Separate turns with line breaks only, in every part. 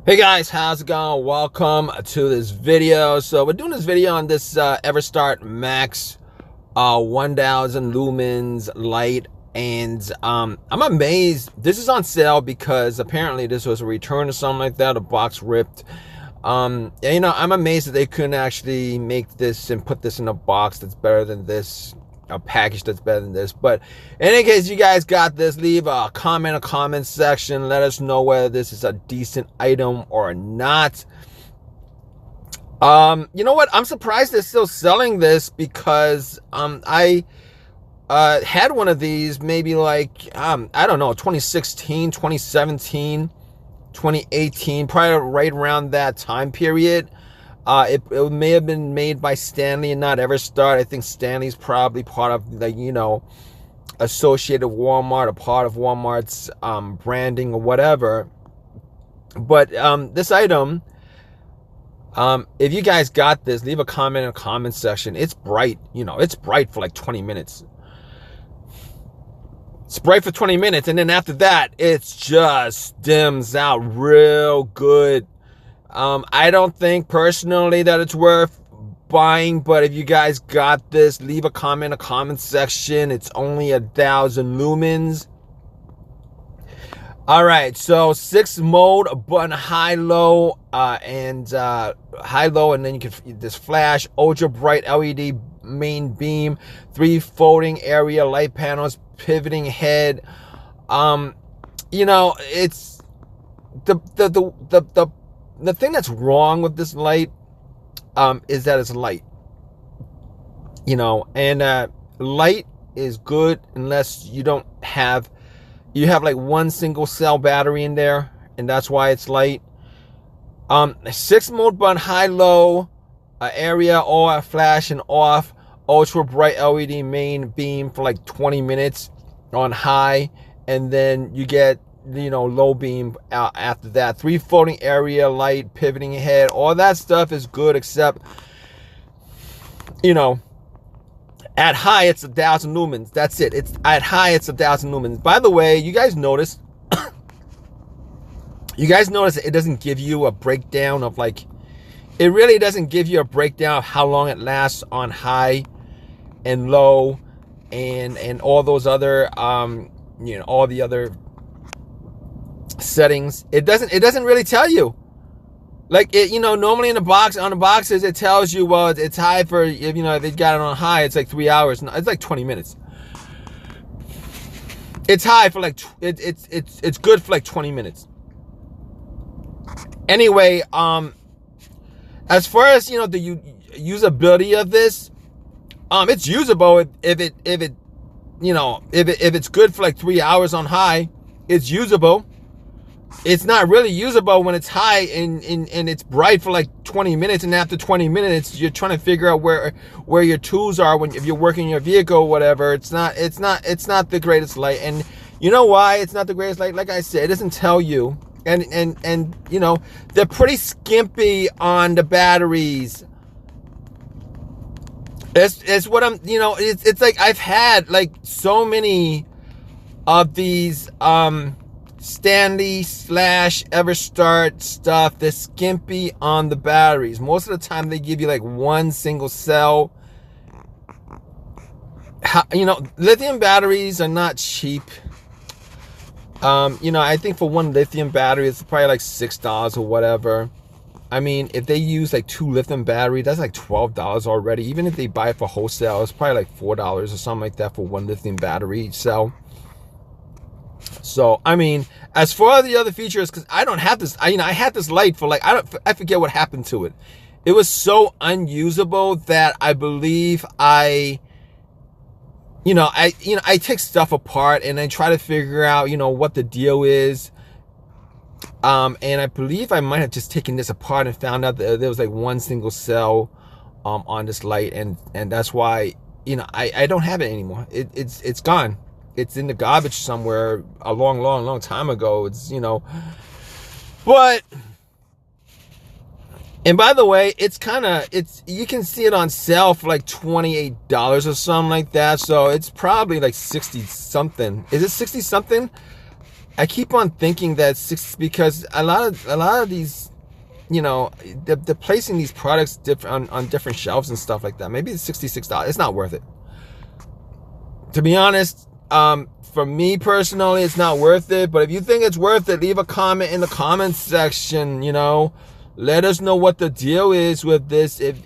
Hey guys, how's it going? Welcome to this video. So we're doing this video on this EverStart Maxx 1000 lumens light, and I'm amazed. This is on sale because apparently this was a return or something like that. A box ripped. And, you know, I'm amazed that they couldn't actually make this and put this in a box that's better than this, a package that's better than this. But in any case, you guys got this. Leave a comment section. Let us know whether this is a decent item or not. You know what? I'm surprised they're still selling this because I had one of these maybe like I don't know, 2016, 2017, 2018, probably right around that time period. It may have been made by Stanley and not EverStart. I think Stanley's probably part of, like, you know, associated Walmart, a part of Walmart's branding or whatever. But this item, if you guys got this, leave a comment in the comment section. It's bright, you know, it's bright for like 20 minutes. It's bright for 20 minutes, and then after that, it's just dims out real good. I don't think personally that it's worth buying, but if you guys got this, leave a comment in the comment section. It's only 1,000 lumens. All right, so 6 mode button, high, low, and then you can this flash, ultra bright LED main beam, 3 folding area light panels, pivoting head. You know, it's the thing that's wrong with this light is that it's light, you know, and light is good unless you don't have, you have like one single cell battery in there, and that's why it's light. 6 mode button, high, low, area, or flash and off, ultra bright LED main beam for like 20 minutes on high, and then you get, you know, low beam after that. 3 folding area light, pivoting head, all that stuff is good, except, you know, at high it's 1,000 lumens. That's it. It's at high it's 1,000 lumens. By the way, you guys notice it doesn't give you a breakdown of, like, it really doesn't give you a breakdown of how long it lasts on high and low and all those other you know, all the other settings. It doesn't really tell you, like, it, you know, normally in the box, on the boxes, it tells you, well, it's high for, if, you know, if they've got it on high, it's like 3 hours. No, it's like 20 minutes. It's high for like it's good for like 20 minutes. Anyway, as far as, you know, the usability of this, it's usable if it you know, if it's good for like 3 hours on high, it's usable. It's not really usable when it's high and it's bright for like 20 minutes, and after 20 minutes you're trying to figure out where your tools are if you're working your vehicle or whatever. It's not the greatest light. And you know why it's not the greatest light? Like I said, it doesn't tell you, and you know, they're pretty skimpy on the batteries. It's what I'm, you know, it's like I've had like so many of these Stanley / EverStart stuff. They're skimpy on the batteries. Most of the time they give you like one single cell. You know, lithium batteries are not cheap. You know, I think for one lithium battery it's probably like $6 or whatever. I mean, if they use like 2 lithium batteries, that's like $12 already. Even if they buy it for wholesale, it's probably like $4 or something like that for one lithium battery cell. So, I mean, as far as the other features, because I don't have this, I had this light for like, I forget what happened to it. It was so unusable that I believe I take stuff apart and I try to figure out, you know, what the deal is. And I believe I might have just taken this apart and found out that there was like one single cell on this light, and that's why, you know, I don't have it anymore. It's gone. It's in the garbage somewhere a long time ago. It's, you know, but, and by the way, you can see it on sale for like $28 or something like that. So it's probably like 60 something. Is it 60 something? I keep on thinking that because a lot of these, you know, they're placing these products on different shelves and stuff like that. Maybe it's $66. It's not worth it. To be honest, for me personally, it's not worth it. But if you think it's worth it, leave a comment in the comments section. You know, let us know what the deal is with this. If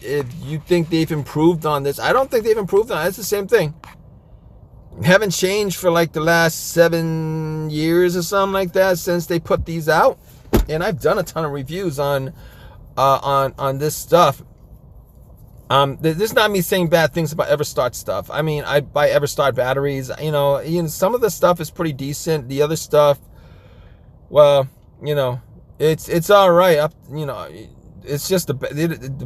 you think they've improved on this, I don't think they've improved on it. It's the same thing. Haven't changed for like the last 7 years or something like that since they put these out. And I've done a ton of reviews on this stuff. This is not me saying bad things about EverStart stuff. I mean, I buy EverStart batteries. You know, some of the stuff is pretty decent. The other stuff, well, you know, it's all right. You know, it's just the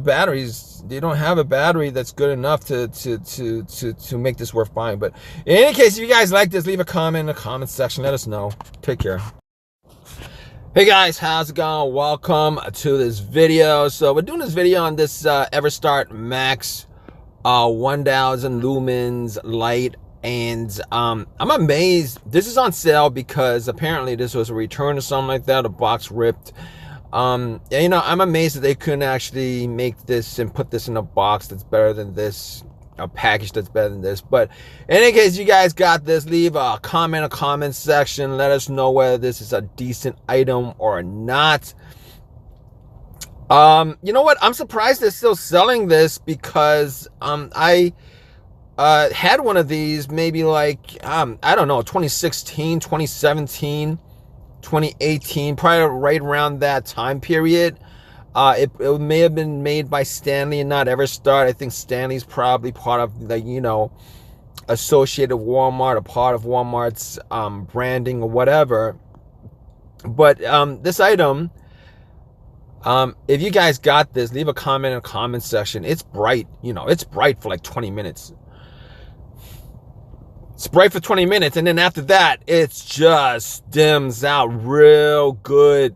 batteries. They don't have a battery that's good enough to make this worth buying. But in any case, if you guys like this, leave a comment in the comment section. Let us know. Take care. Hey guys, how's it going? Welcome to this video. So we're doing this video on this EverStart Maxx 1000 lumens light, and I'm amazed. This is on sale because apparently this was a return or something like that. A box ripped. You know, I'm amazed that they couldn't actually make this and put this in a box that's better than this, a package that's better than this. But in any case, you guys got this, leave a comment in the comment section. Let us know whether this is a decent item or not. You know what? I'm surprised they're still selling this because I had one of these maybe like, I don't know, 2016, 2017, 2018, probably right around that time period. It may have been made by Stanley and not EverStart. I think Stanley's probably part of the, you know, associated Walmart, a part of Walmart's branding or whatever. But this item, if you guys got this, leave a comment in the comment section. It's bright, you know, it's bright for like 20 minutes. It's bright for 20 minutes, and then after that, it just dims out real good.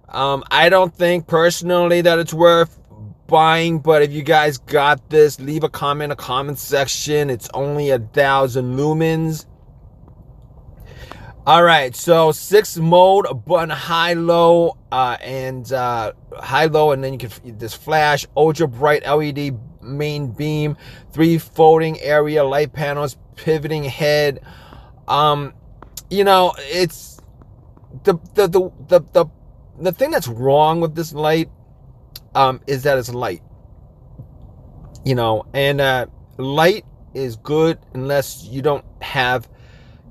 I don't think personally that it's worth buying, but if you guys got this, leave a comment in the comment section. It's only 1,000 lumens. All right, so 6 mode button, high, low, and then you can this flash, ultra bright LED main beam, 3 folding area light panels, pivoting head. You know, it's the thing that's wrong with this light is that it's light. You know, and light is good unless you don't have,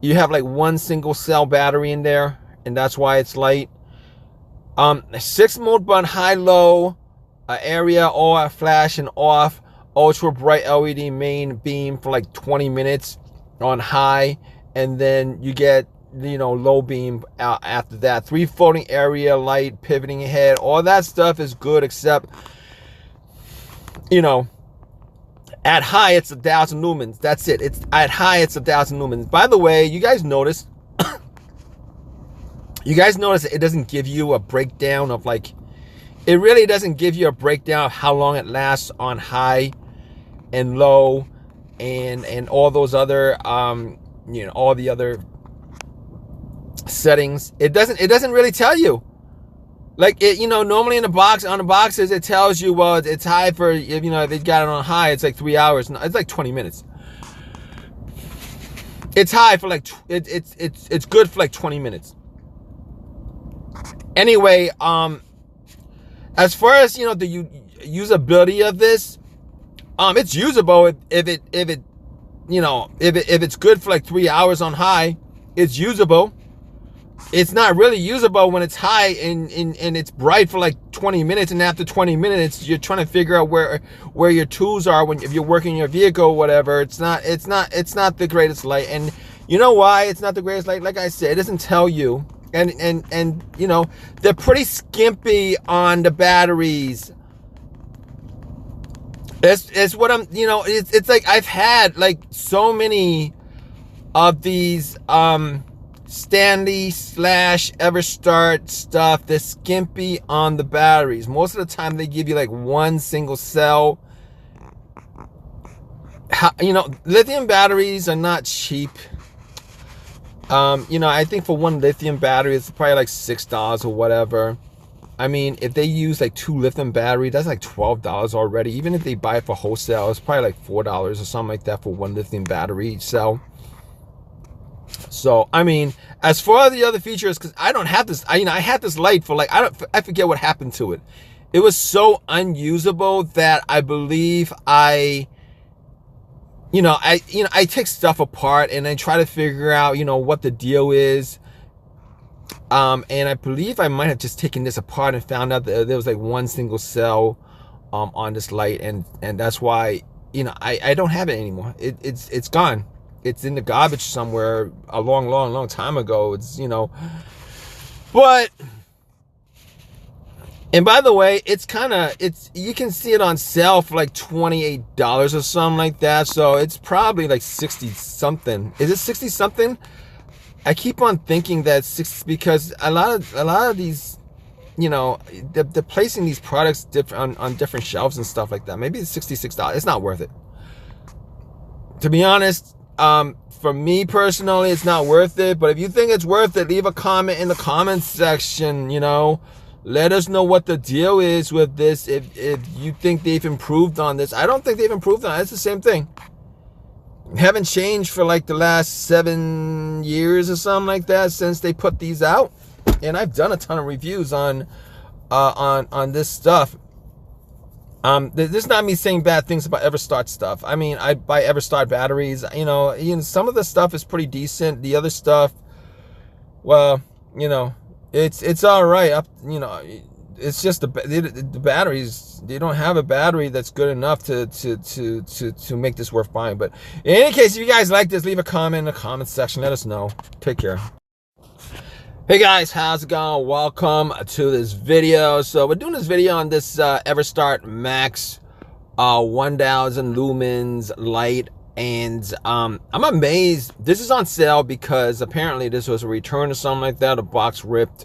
you have like one single cell battery in there, and that's why it's light. 6 mode button, high, low, area, or flash and off, ultra bright LED main beam for like 20 minutes on high, and then you get, you know, low beam after that. 3 folding area light, pivoting head, all that stuff is good, except, you know, at high it's 1,000 lumens. That's it. It's at high it's 1,000 lumens. By the way, you guys notice it doesn't give you a breakdown of, like, it really doesn't give you a breakdown of how long it lasts on high and low and all those other you know, all the other settings. It doesn't really tell you. Like, it, you know, normally in the box, on the boxes, it tells you, well, it's high for, you know, if they got it on high, it's like 3 hours. No, it's like 20 minutes. It's high for like, it's good for like 20 minutes. Anyway, as far as, you know, the usability of this, it's usable if it, you know, if it's good for like 3 hours on high, it's usable. It's not really usable when it's high and it's bright for like 20 minutes, and after 20 minutes you're trying to figure out where your tools are if you're working your vehicle or whatever. It's not the greatest light. And you know why it's not the greatest light? Like I said, it doesn't tell you. And you know, they're pretty skimpy on the batteries. It's what I'm, you know, it's like I've had like so many of these Stanley / EverStart stuff. They're skimpy on the batteries. Most of the time they give you like one single cell. You know, lithium batteries are not cheap. You know, I think for one lithium battery, it's probably like $6 or whatever. I mean, if they use like 2 lithium battery, that's like $12 already. Even if they buy it for wholesale, it's probably like $4 or something like that for 1 lithium battery each cell. So, I mean, as far as the other features, because I don't have this, I had this light for like, I forget what happened to it. It was so unusable that I believe I take stuff apart and I try to figure out, what the deal is. And I believe I might have just taken this apart and found out that there was like 1 single cell on this light, and that's why I don't have it anymore. It's gone. It's in the garbage somewhere a long time ago. It's but, and by the way, you can see it on sale for like $28 or something like that. So it's probably like 60 something. Is it 60 something? I keep on thinking that because a lot of these, they're placing these products on different shelves and stuff like that. Maybe it's $66. It's not worth it. To be honest, for me personally, it's not worth it. But if you think it's worth it, leave a comment in the comments section. Let us know what the deal is with this. If you think they've improved on this, I don't think they've improved on it. It's the same thing. Haven't changed for like the last 7 years or something like that since they put these out, and I've done a ton of reviews on this stuff. This is not me saying bad things about EverStart stuff. I mean, I buy EverStart batteries. Some of the stuff is pretty decent. The other stuff, well, it's all right. It's just the batteries. They don't have a battery that's good enough to make this worth buying. But in any case, if you guys like this, leave a comment in the comment section. Let us know. Take care. Hey guys, how's it going? Welcome to this video. So we're doing this video on this EverStart Maxx 1000 lumens light, and I'm amazed. This is on sale because apparently this was a return or something like that. A box ripped.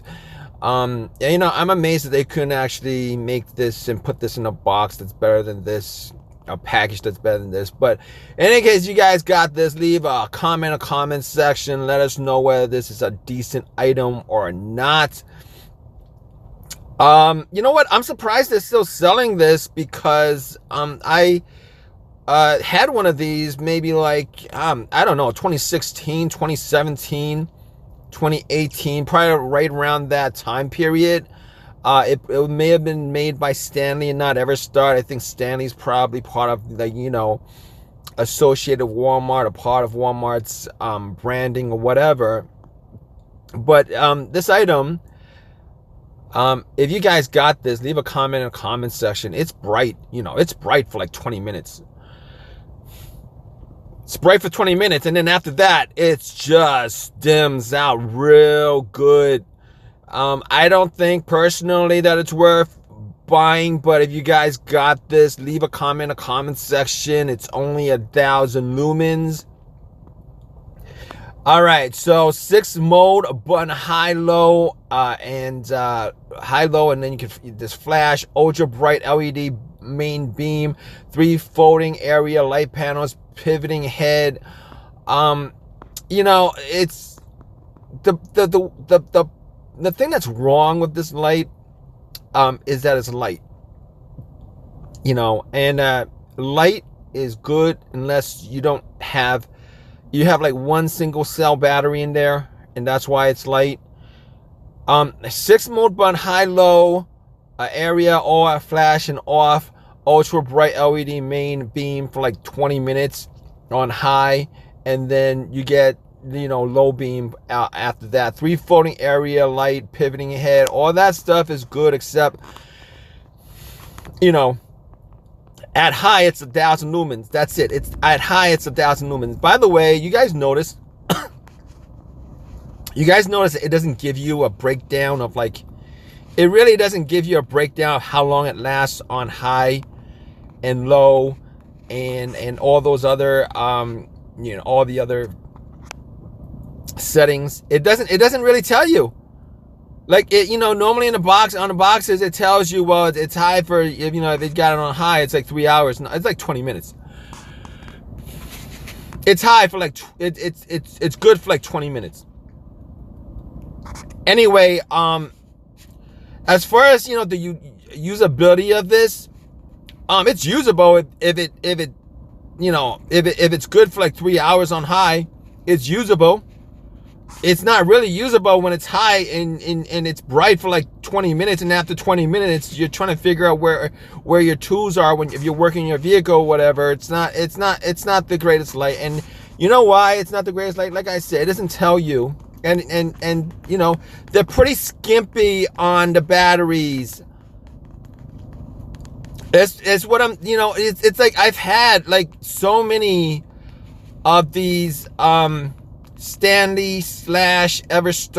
I'm amazed that they couldn't actually make this and put this in a box that's better than this, a package that's better than this. But in any case, you guys got this, leave a comment in the comment section. Let us know whether this is a decent item or not. You know what? I'm surprised they're still selling this because I had one of these maybe like, I don't know, 2016, 2017. 2018, probably right around that time period. It may have been made by Stanley and not EverStart. I think Stanley's probably part of the, associated Walmart, a part of Walmart's branding or whatever. But this item, if you guys got this, leave a comment in the comment section. It's bright, it's bright for like 20 minutes. It's bright for 20 minutes, and then after that, it's just dims out real good. I don't think personally that it's worth buying, but if you guys got this, leave a comment in the comment section. It's only 1,000 lumens. All right, so 6 mode button, high, low, and high, low, and then you can this flash, ultra bright LED main beam, 3 folding area light panels, pivoting head. It's the thing that's wrong with this light is that it's light. And light is good unless you have like 1 single cell battery in there, and that's why it's light. 6 mode button, high, low, area, or flash and off, ultra bright LED main beam for like 20 minutes on high, and then you get low beam after that. 3 folding area light, pivoting head, all that stuff is good, except at high it's 1,000 lumens. That's it. It's at high it's 1,000 lumens. By the way, you guys notice it doesn't give you a breakdown of like, it really doesn't give you a breakdown of how long it lasts on high and low and all those other all the other settings. It doesn't really tell you. Like normally on the boxes it tells you, well, it's high for, if they got it on high, it's like 3 hours. No, it's like 20 minutes. It's high for like it's good for like 20 minutes. Anyway, as far as the usability of this, it's usable if it's good for like 3 hours on high. It's usable. It's not really usable when it's high and it's bright for like 20 minutes, and after 20 minutes you're trying to figure out where your tools are if you're working your vehicle or whatever. It's not the greatest light. And you know why it's not the greatest light? Like I said, it doesn't tell you. And they're pretty skimpy on the batteries. It's what I'm, it's like I've had like so many of these Stanley / EverStart